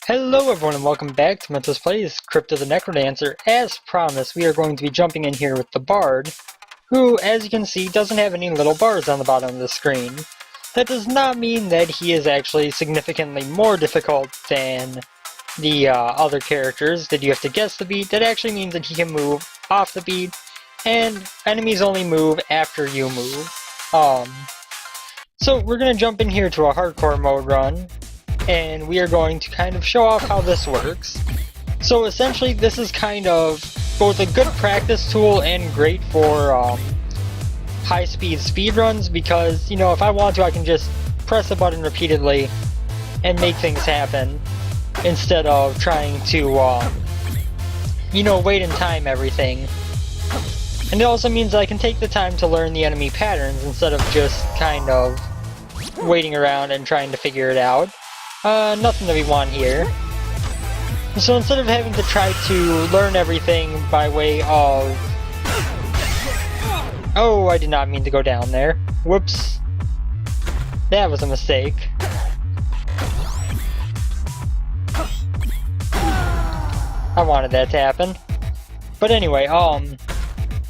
Hello everyone and welcome back to Mentos Plays Crypt of the NecroDancer. As promised, we are going to be jumping in here with the Bard, who, as you can see, doesn't have any little bars on the bottom of the screen. That does not mean that he is actually significantly more difficult than the other characters that you have to guess the beat. That actually means that he can move off the beat, and enemies only move after you move. So we're going to jump in here to a hardcore mode run, and we are going to kind of show off how this works. So essentially this is kind of both a good practice tool and great for high-speed speedruns, because, you know, if I want to, I can just press a button repeatedly and make things happen instead of trying to, you know, wait and time everything. And it also means that I can take the time to learn the enemy patterns instead of just kind of waiting around and trying to figure it out. Nothing that we want here. So instead of having to try to learn everything by way of... Oh, I did not mean to go down there. Whoops. That was a mistake. I wanted that to happen. But anyway,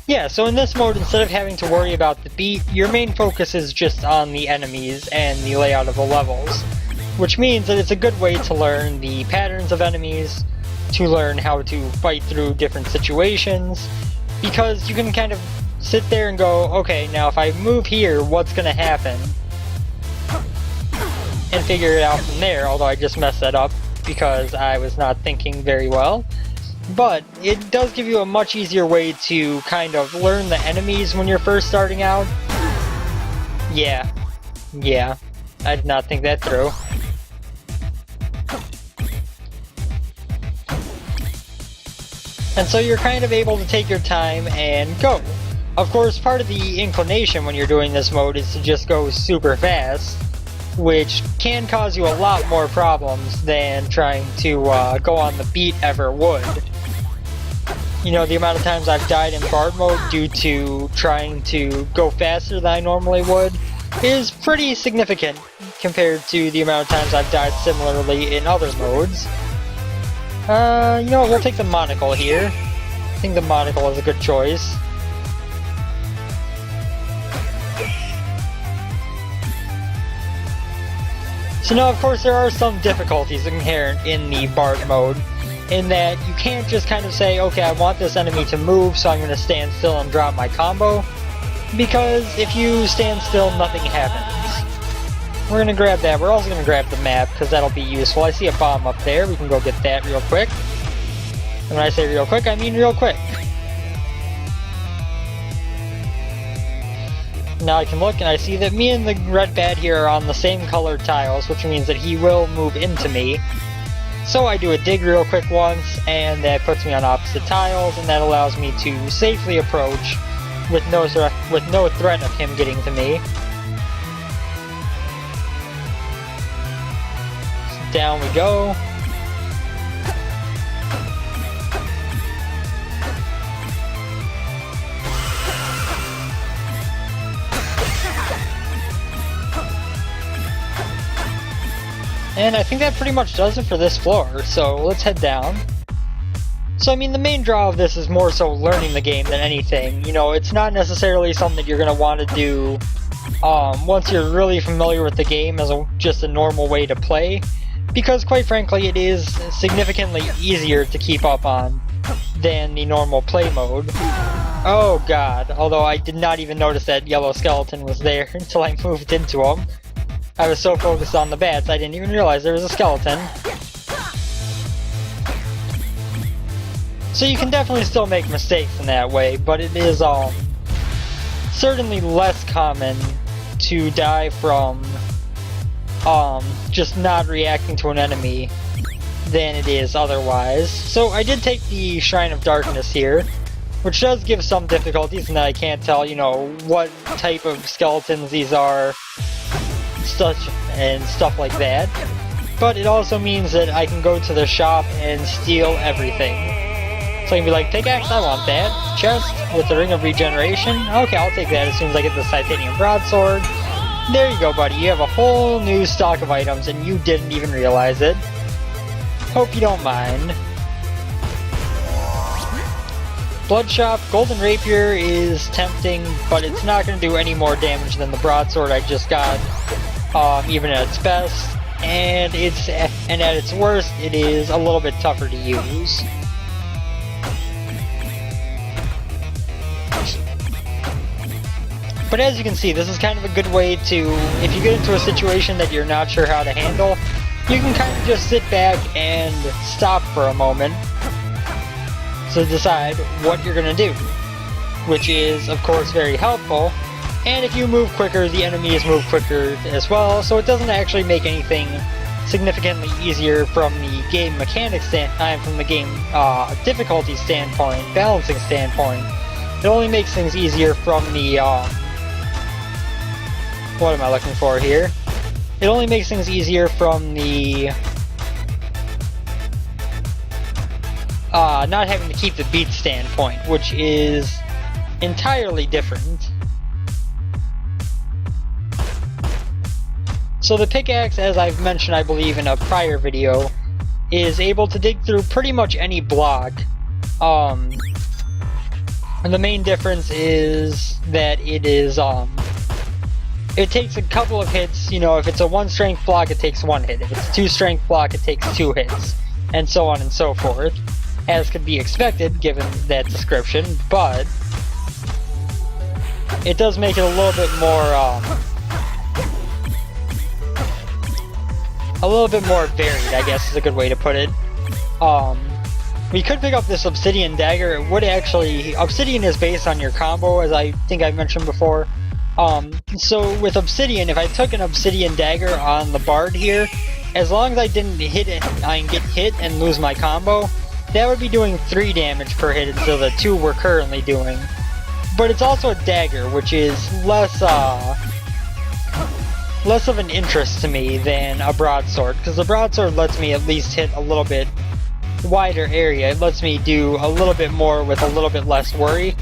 yeah, so in this mode, instead of having to worry about the beat, your main focus is just on the enemies and the layout of the levels. Which means that it's a good way to learn the patterns of enemies, to learn how to fight through different situations, because you can kind of sit there and go, okay, now if I move here, what's going to happen? And figure it out from there, although I just messed that up because I was not thinking very well. But it does give you a much easier way to kind of learn the enemies when you're first starting out. Yeah, I did not think that through. And so you're kind of able to take your time and go. Of course, part of the inclination when you're doing this mode is to just go super fast, which can cause you a lot more problems than trying to go on the beat ever would. You know, the amount of times I've died in Bard mode due to trying to go faster than I normally would is pretty significant compared to the amount of times I've died similarly in other modes. You know what, we'll take the monocle here. I think the monocle is a good choice. So now, of course, there are some difficulties inherent in the Bard mode, in that you can't just kind of say, okay, I want this enemy to move, so I'm going to stand still and drop my combo, because if you stand still, nothing happens. We're going to grab that. We're also going to grab the map, because that'll be useful. I see a bomb up there. We can go get that real quick. And when I say real quick, I mean real quick. Now I can look and I see that me and the red bat here are on the same colored tiles, which means that he will move into me. So I do a dig real quick once, and that puts me on opposite tiles, and that allows me to safely approach with no threat of him getting to me. Down we go. And I think that pretty much does it for this floor, so let's head down. So I mean, the main draw of this is more so learning the game than anything. You know, it's not necessarily something that you're going to want to do once you're really familiar with the game as just a normal way to play. Because, quite frankly, it is significantly easier to keep up on than the normal play mode. Oh god, although I did not even notice that yellow skeleton was there until I moved into him. I was so focused on the bats, I didn't even realize there was a skeleton. So you can definitely still make mistakes in that way, but it is certainly less common to die from just not reacting to an enemy than it is otherwise. So I did take the Shrine of Darkness here, which does give some difficulties in that I can't tell, you know, what type of skeletons these are, and stuff like that. But it also means that I can go to the shop and steal everything. So I can be like, pickaxe, I want that. Chest with the Ring of Regeneration. Okay, I'll take that as soon as I get the Titanium Broadsword. There you go, buddy. You have a whole new stock of items and you didn't even realize it. Hope you don't mind. Bloodshot Golden Rapier is tempting, but it's not going to do any more damage than the broadsword I just got, even at its best. And at its worst, it is a little bit tougher to use. But as you can see, this is kind of a good way to, if you get into a situation that you're not sure how to handle, you can kind of just sit back and stop for a moment to decide what you're going to do, which is, of course, very helpful. And if you move quicker, the enemies move quicker as well, so it doesn't actually make anything significantly easier from the game mechanics from the game difficulty standpoint, balancing standpoint. It only makes things easier from the, what am I looking for here? It only makes things easier from the, not having to keep the beat standpoint, which is entirely different. So the pickaxe, as I've mentioned I believe in a prior video, is able to dig through pretty much any block. And the main difference is that it is, it takes a couple of hits. You know, if it's a 1 strength block, it takes 1 hit. If it's a 2 strength block, it takes 2 hits. And so on and so forth. As could be expected, given that description, but it does make it a little bit more, varied, I guess is a good way to put it. We could pick up this Obsidian Dagger. It would actually... Obsidian is based on your combo, as I think I mentioned before. So with Obsidian, if I took an Obsidian Dagger on the Bard here, as long as I didn't hit it, I can get hit and lose my combo, that would be doing 3 damage per hit instead of the 2 we're currently doing. But it's also a dagger, which is less of an interest to me than a broadsword, because the broadsword lets me at least hit a little bit wider area. It lets me do a little bit more with a little bit less worry.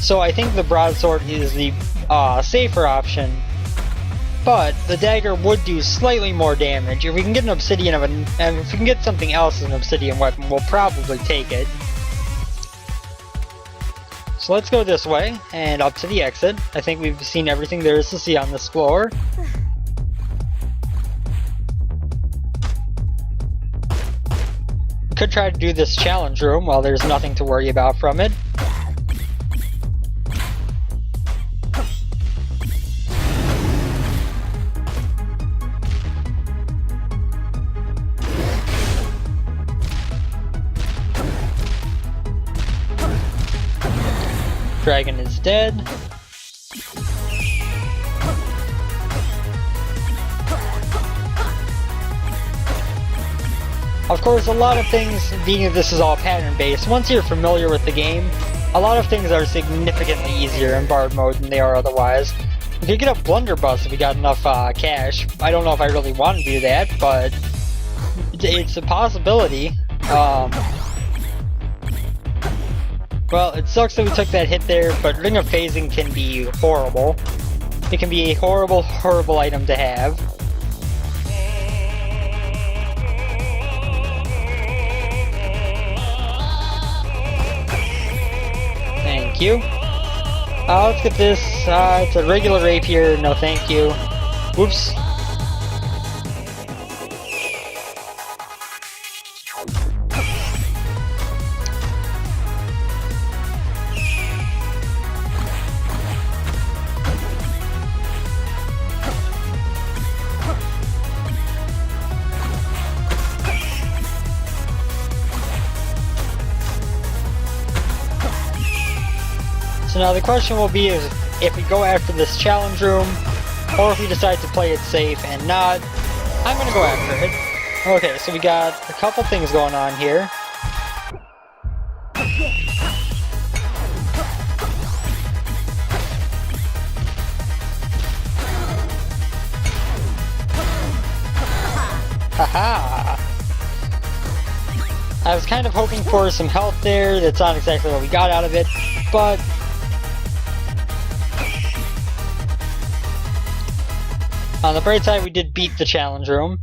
So I think the broadsword is the safer option, but the dagger would do slightly more damage. If we can get an obsidian and if we can get something else as an obsidian weapon, we'll probably take it. So let's go this way and up to the exit. I think we've seen everything there is to see on this floor. Could try to do this challenge room while there's nothing to worry about from it. Dragon is dead. Of course, a lot of things, being that this is all pattern-based, once you're familiar with the game, a lot of things are significantly easier in Bard mode than they are otherwise. We could get a blunderbuss if we got enough cash. I don't know if I really want to do that, but it's a possibility. Well, it sucks that we took that hit there, but Ring of Phasing can be horrible. It can be a horrible, horrible item to have. Thank you. Let's get this. It's a regular rapier. No thank you. Whoops. So now the question will be is if we go after this challenge room, or if we decide to play it safe and not. I'm gonna go after it. Okay, so we got a couple things going on here. Haha! I was kind of hoping for some health there. That's not exactly what we got out of it, but on the bright side, we did beat the challenge room.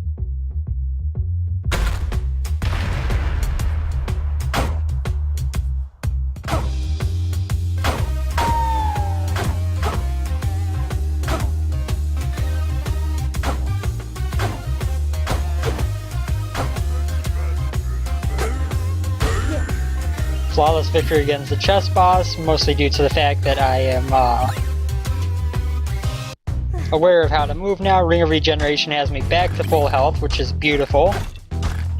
Flawless victory against the chess boss, mostly due to the fact that I am aware of how to move now. Ring of Regeneration has me back to full health, which is beautiful.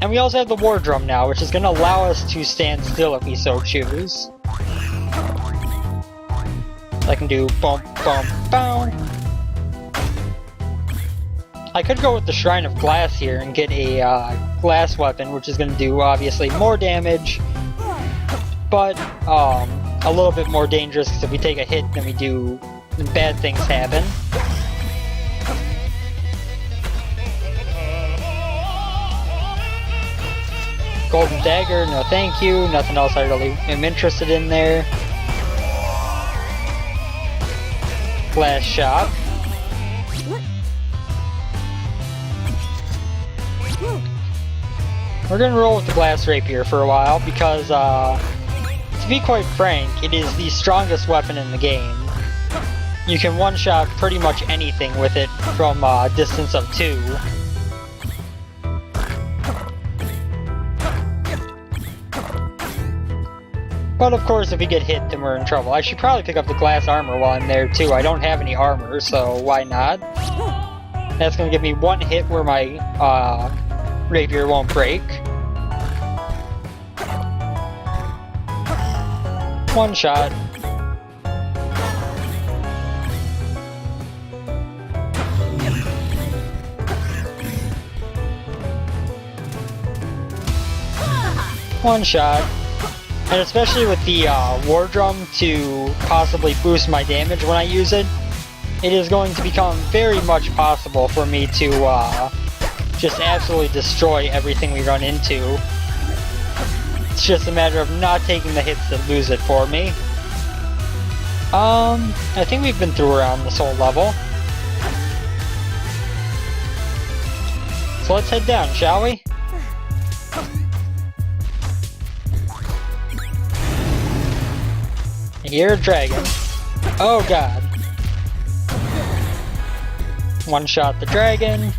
And we also have the War Drum now, which is going to allow us to stand still if we so choose. I can do bump, bump, boom. I could go with the Shrine of Glass here and get a glass weapon, which is going to do obviously more damage, but a little bit more dangerous because if we take a hit, then bad things happen. Golden Dagger, no thank you. Nothing else I really am interested in there. Glass Shop. We're gonna roll with the Glass Rapier for a while because, to be quite frank, it is the strongest weapon in the game. You can one-shot pretty much anything with it from a distance of 2. But of course, if we get hit, then we're in trouble. I should probably pick up the glass armor while I'm there too. I don't have any armor, so why not? That's gonna give me 1 hit where my rapier won't break. 1 shot. One shot. And especially with the War Drum to possibly boost my damage when I use it, it is going to become very much possible for me to just absolutely destroy everything we run into. It's just a matter of not taking the hits that lose it for me. I think we've been through around this whole level. So let's head down, shall we? I hear a dragon. Oh god. One shot the dragon.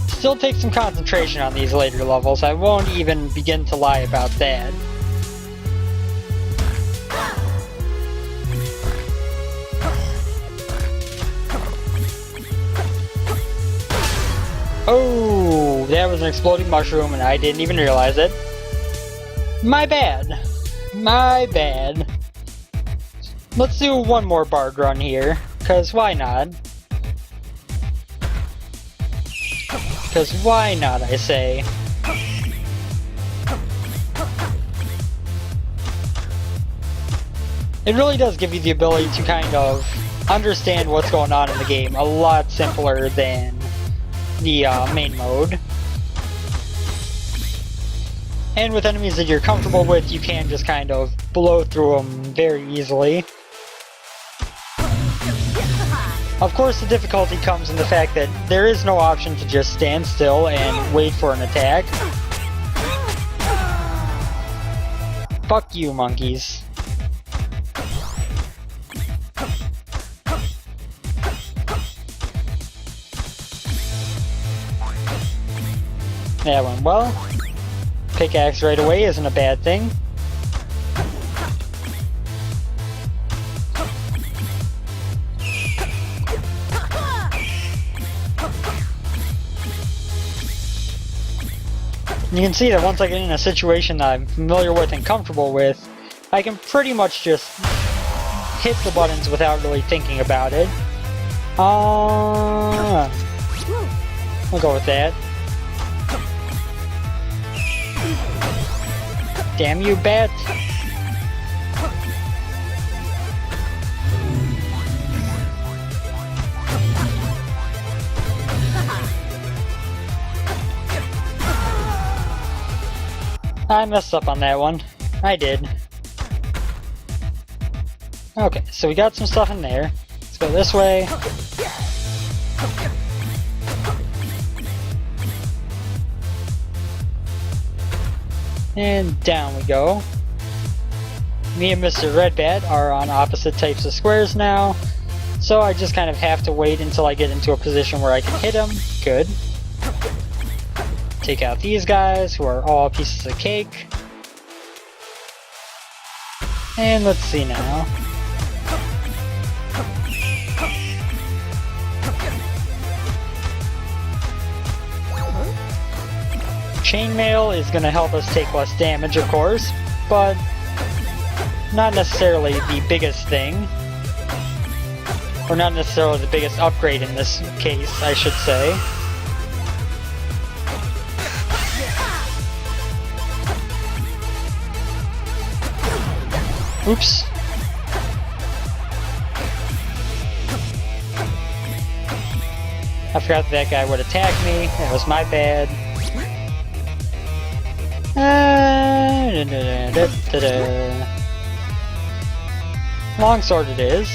Still takes some concentration on these later levels. I won't even begin to lie about that. Oh, that was an exploding mushroom and I didn't even realize it. My bad. My bad. Let's do one more bard run here, because why not? Because why not, I say. It really does give you the ability to kind of understand what's going on in the game a lot simpler than the main mode. And with enemies that you're comfortable with, you can just kind of blow through them very easily. Of course, the difficulty comes in the fact that there is no option to just stand still and wait for an attack. Fuck you, monkeys. That went well. Pickaxe right away isn't a bad thing. You can see that once I get in a situation that I'm familiar with and comfortable with, I can pretty much just hit the buttons without really thinking about it. We'll go with that. Damn you, bat! I messed up on that one. I did. Okay, so we got some stuff in there. Let's go this way. And down we go. Me and Mr. Redbat are on opposite types of squares now. So I just kind of have to wait until I get into a position where I can hit him. Good. Take out these guys, who are all pieces of cake. And let's see now. Chainmail is going to help us take less damage, of course, but not necessarily the biggest thing. Or not necessarily the biggest upgrade in this case, I should say. Oops. I forgot that guy would attack me. That was my bad. Longsword it is.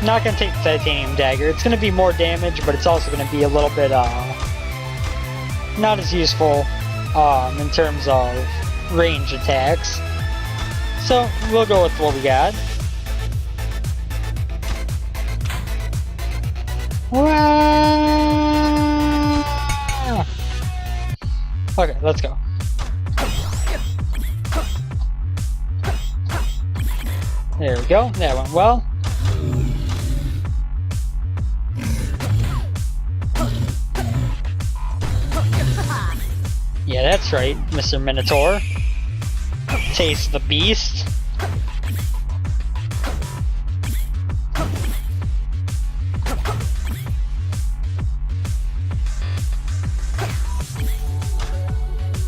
Not gonna take the titanium dagger. It's gonna be more damage, but it's also gonna be a little bit not as useful in terms of range attacks. So we'll go with what we got. Okay, let's go. There we go. That went well. Yeah, that's right, Mr. Minotaur. Taste the beast.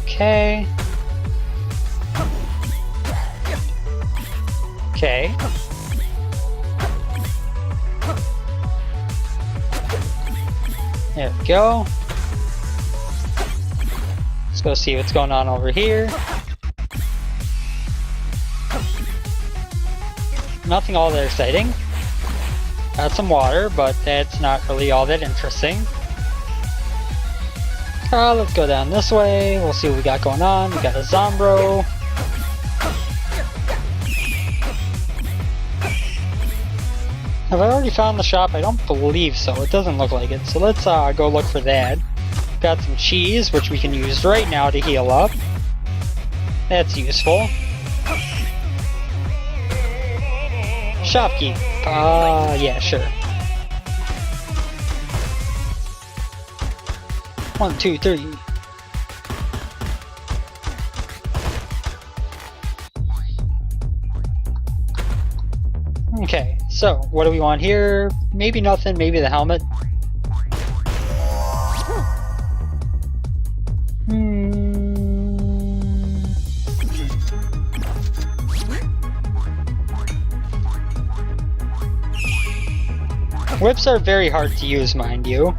Okay. Okay. There we go. Let's go see what's going on over here. Nothing all that exciting. Got some water, but that's not really all that interesting. Let's go down this way. We'll see what we got going on. We got a Zombro. Have I already found the shop? I don't believe so. It doesn't look like it. So let's go look for that. Got some cheese, which we can use right now to heal up. That's useful. Shopkeep. Yeah, sure. 1, 2, 3. Okay, so what do we want here? Maybe nothing, maybe the helmet. Whips are very hard to use, mind you.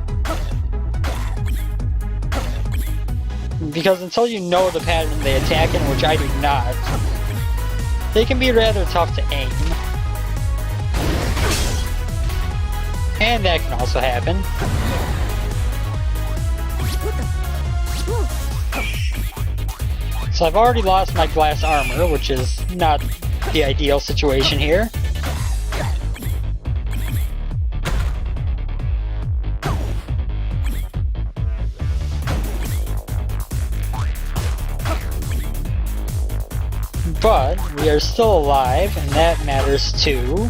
Because until you know the pattern they attack in, which I do not, they can be rather tough to aim. And that can also happen. So I've already lost my glass armor, which is not the ideal situation here. But we are still alive, and that matters too.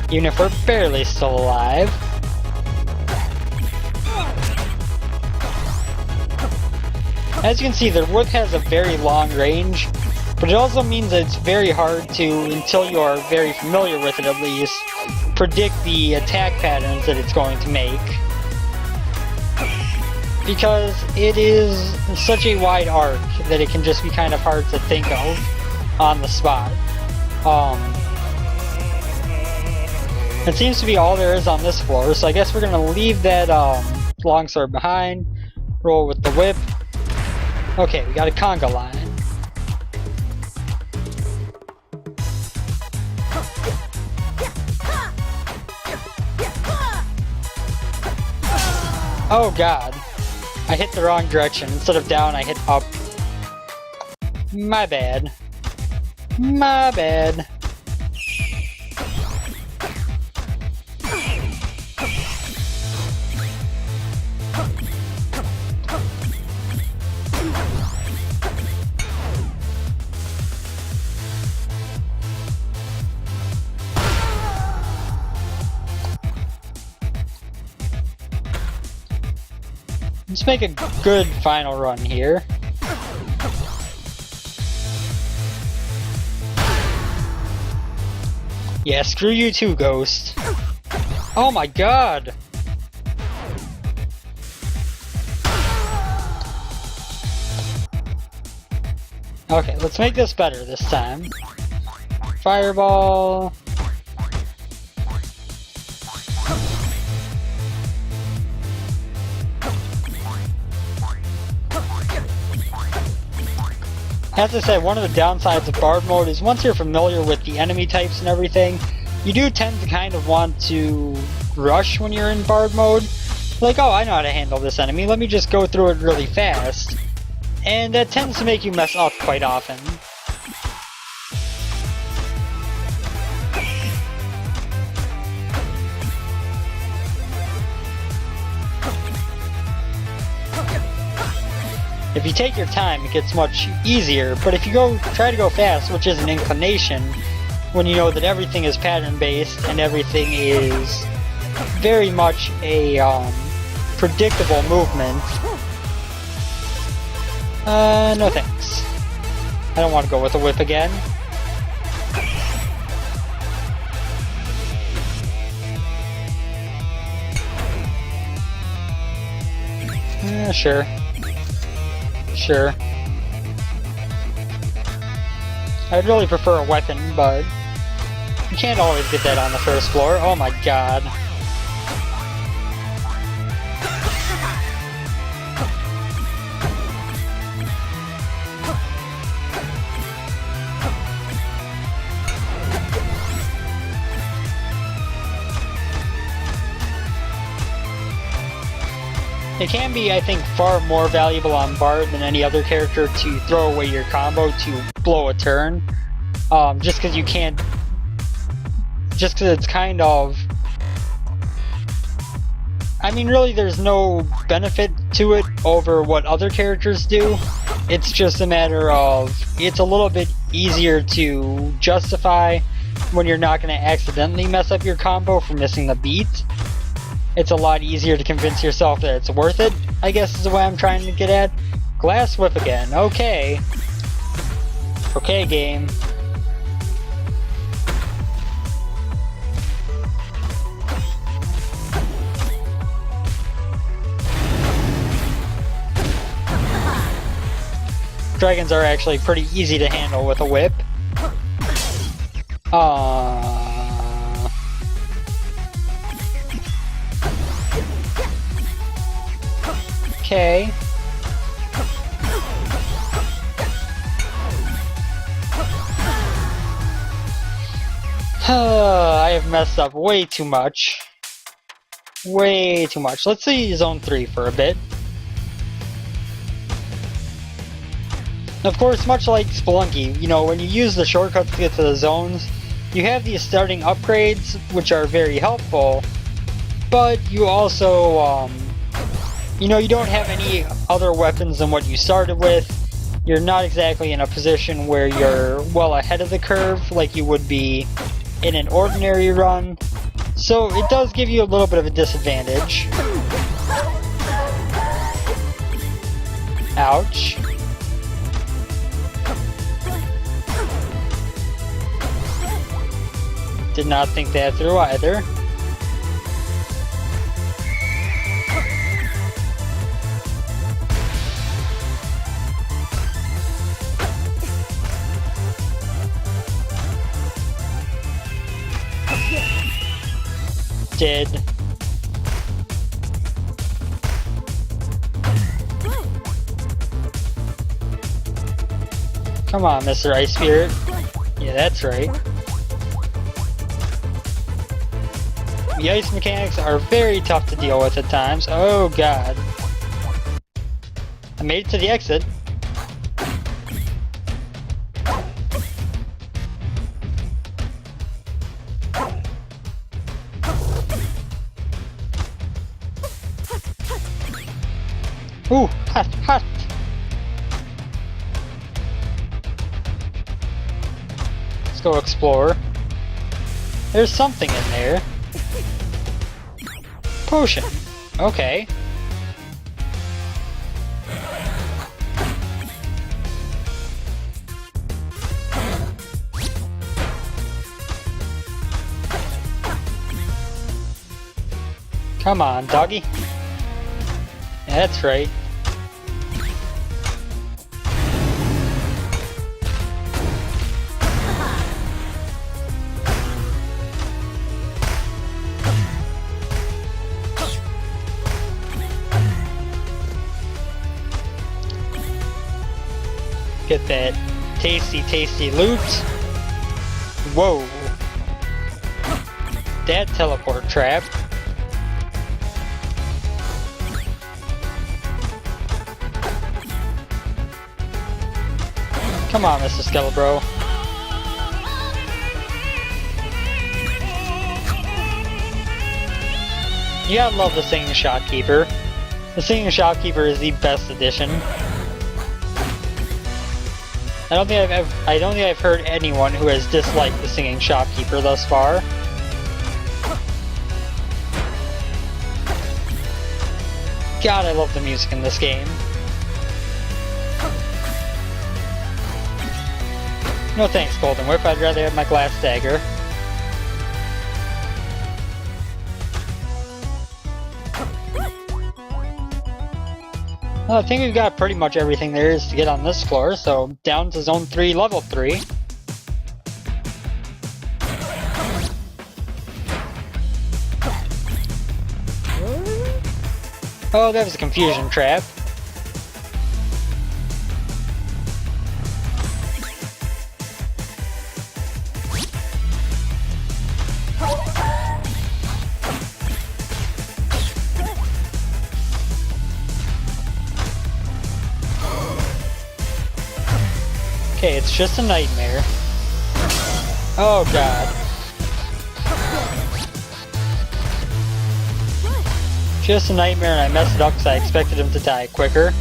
Even if we're barely still alive. As you can see, the whip has a very long range, but it also means that it's very hard to, until you are very familiar with it at least, predict the attack patterns that it's going to make. Because it is such a wide arc that it can just be kind of hard to think of on the spot. It seems to be all there is on this floor, so I guess we're gonna leave that longsword behind, roll with the whip. Okay, we got a conga line. Oh god. I hit the wrong direction. Instead of down, I hit up. My bad. My bad. Let's make a good final run here. Yeah, screw you too, Ghost. Oh my god! Okay, let's make this better this time. Fireball. As I said, one of the downsides of Bard mode is once you're familiar with the enemy types and everything, you do tend to kind of want to rush when you're in Bard mode. Like, oh, I know how to handle this enemy, let me just go through it really fast. And that tends to make you mess up quite often. If you take your time, it gets much easier, but if you try to go fast, which is an inclination, when you know that everything is pattern-based and everything is very much a predictable movement, no thanks. I don't want to go with a whip again. Sure. Sure. I'd really prefer a weapon, but you can't always get that on the first floor. Oh my god. It can be, I think, far more valuable on Bard than any other character to throw away your combo to blow a turn. Just because you can't... Just because it's kind of... I mean, really, there's no benefit to it over what other characters do. It's just a matter of... It's a little bit easier to justify when you're not going to accidentally mess up your combo for missing the beat. It's a lot easier to convince yourself that it's worth it, I guess is the way I'm trying to get at. Glass whip again, okay. Okay, game. Dragons are actually pretty easy to handle with a whip. Okay. I have messed up way too much. Way too much. Let's see Zone 3 for a bit. Of course, much like Spelunky, you know, when you use the shortcuts to get to the zones, you have these starting upgrades, which are very helpful, but you also, you know, you don't have any other weapons than what you started with. You're not exactly in a position where you're well ahead of the curve like you would be in an ordinary run. So it does give you a little bit of a disadvantage. Ouch. Did not think that through either. Did. Come on, Mr. Ice Spirit. Yeah, that's right. The ice mechanics are very tough to deal with at times. Oh god. I made it to the exit. Ooh, hot, hot. Let's go explore. There's something in there. Potion. Okay. Come on, doggy. That's right. Get that tasty, tasty loot. Whoa. That teleport trap. Come on, Mr. Skelebro. You gotta love the Singing Shopkeeper. The Singing Shopkeeper is the best addition. I don't think I've heard anyone who has disliked the Singing Shopkeeper thus far. God, I love the music in this game. No thanks, Golden Whip. I'd rather have my glass dagger. Well, I think we've got pretty much everything there is to get on this floor, so down to Zone 3, Level 3. Oh, that was a confusion trap. Okay, it's just a nightmare. Oh god. Just a nightmare and I messed it up because I expected him to die quicker.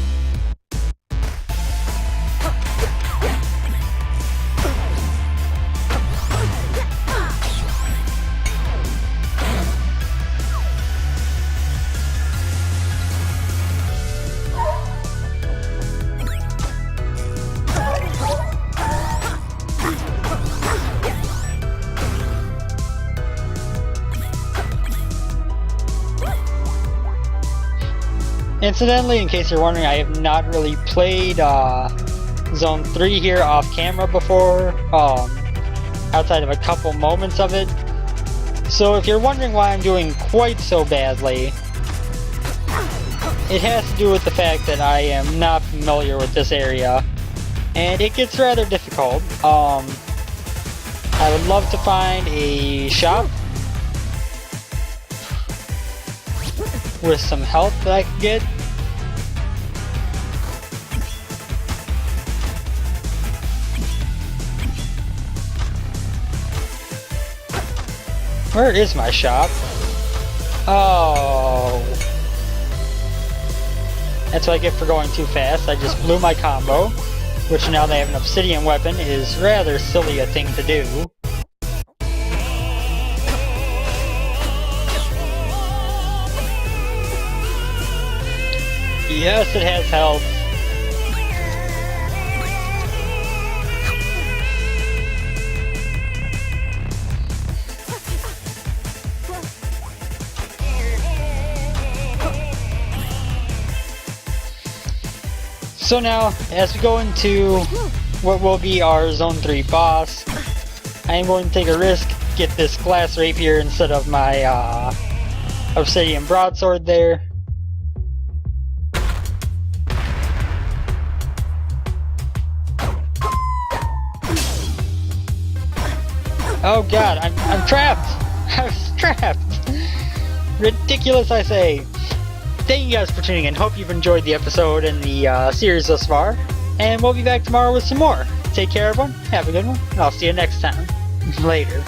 Incidentally, in case you're wondering, I have not really played Zone 3 here off camera before, outside of a couple moments of it. So if you're wondering why I'm doing quite so badly, it has to do with the fact that I am not familiar with this area, and it gets rather difficult. I would love to find a shop with some help that I can get. Where is my shop? Oh. That's what I get for going too fast. I just blew my combo, which now they have an obsidian weapon is rather silly a thing to do. Yes, it has health. So now, as we go into what will be our Zone 3 boss, I am going to take a risk, get this glass rapier instead of my obsidian broadsword there. Oh god, I'm trapped! I was trapped. Ridiculous, I say. Thank you guys for tuning in. Hope you've enjoyed the episode and the series thus far. And we'll be back tomorrow with some more. Take care, everyone. Have a good one. I'll see you next time. Later.